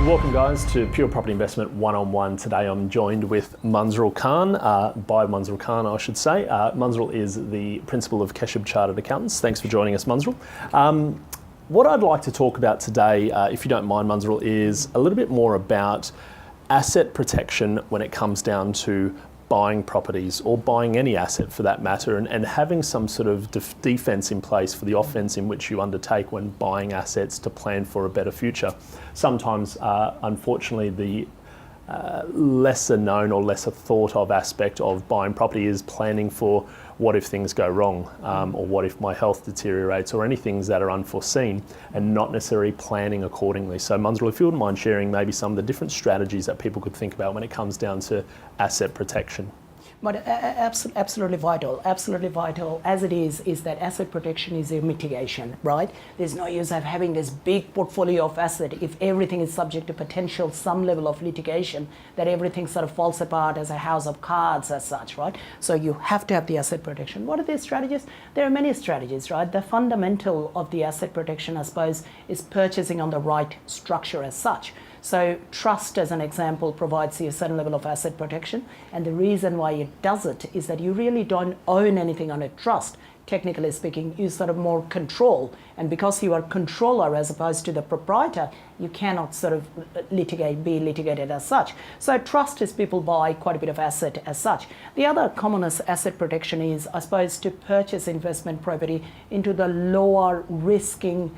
Welcome guys to Pure Property Investment One-on-One. Today I'm joined with Munzrul Khan, by Munzrul Khan I should say. Munzrul is the principal of Keshub Chartered Accountants. Thanks for joining us, Munzrul. What I'd like to talk about today, if you don't mind, Munzrul, is a little bit more about asset protection when it comes down to buying properties or buying any asset for that matter, and having some sort of defence in place for the offence in which you undertake when buying assets to plan for a better future. Sometimes, unfortunately, the lesser known or lesser thought of aspect of buying property is planning for what if things go wrong, or what if my health deteriorates, or any things that are unforeseen, and not necessarily planning accordingly. So Munzrul, if you wouldn't mind sharing maybe some of the different strategies that people could think about when it comes down to asset protection. But absolutely vital as it is that asset protection is a mitigation, right? There's no use of having this big portfolio of asset if everything is subject to potential some level of litigation, that everything sort of falls apart as a house of cards as such, right? So you have to have the asset protection. What are the strategies? There are many strategies, right? The fundamental of the asset protection, I suppose, is purchasing on the right structure as such. So trust, as an example, provides you a certain level of asset protection, and the reason why it does it is that you really don't own anything on a trust. Technically speaking, you sort of more control, and because you are controller as opposed to the proprietor, you cannot sort of be litigated as such. So trust is people buy quite a bit of asset as such. The other commonest asset protection is, I suppose, to purchase investment property into the lower risking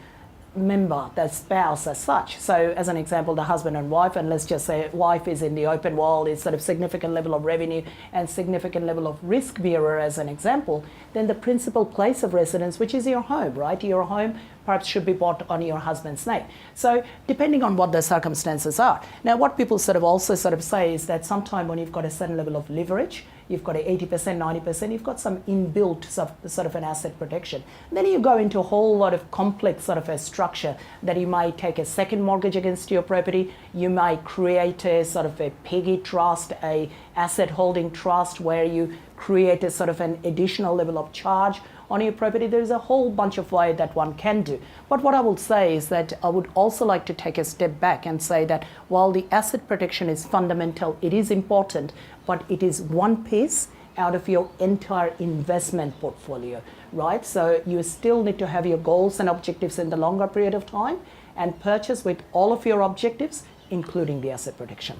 member, the spouse as such. So as an example, the husband and wife, and let's just say wife is in the open world, is sort of significant level of revenue and significant level of risk bearer as an example, then the principal place of residence, which is your home, right? Your home perhaps should be bought on your husband's name. So depending on what the circumstances are. Now what people sort of also sort of say is that sometime when you've got a certain level of leverage, you've got a 80%, 90%, you've got some inbuilt sort of an asset protection. Then you go into a whole lot of complex sort of a structure that you might take a second mortgage against your property, you might create a sort of a piggy trust, a asset holding trust where you create a sort of an additional level of charge on your property. There's a whole bunch of ways that one can do. But what I will say is that I would also like to take a step back and say that while the asset protection is fundamental, it is important, but it is one piece out of your entire investment portfolio, right? So you still need to have your goals and objectives in the longer period of time and purchase with all of your objectives, including the asset protection.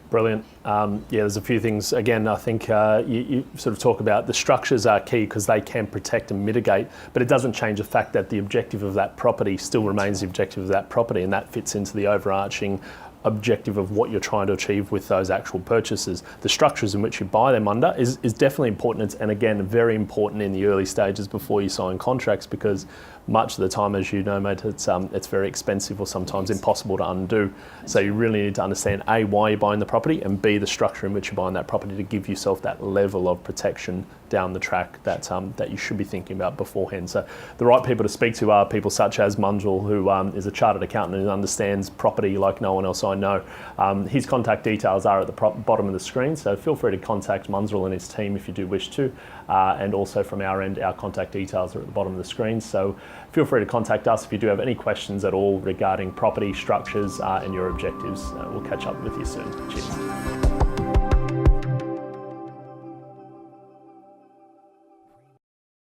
Brilliant. Yeah, there's a few things. Again, I think you sort of talk about the structures are key because they can protect and mitigate, but it doesn't change the fact that the objective of that property still remains the objective of that property, and that fits into the overarching objective of what you're trying to achieve with those actual purchases. The structures in which you buy them under is definitely important, and again, very important in the early stages before you sign contracts, because much of the time, as you know, mate, it's very expensive or sometimes impossible to undo. So you really need to understand A, why you're buying the property, and B, the structure in which you're buying that property to give yourself that level of protection down the track that you should be thinking about beforehand. So the right people to speak to are people such as Munzrul, who is a chartered accountant and understands property like no one else I know. His contact details are at the bottom of the screen, so feel free to contact Munzrul and his team if you do wish to. And also from our end, our contact details are at the bottom of the screen. So feel free to contact us if you do have any questions at all regarding property structures and your objectives. We'll catch up with you soon. Cheers.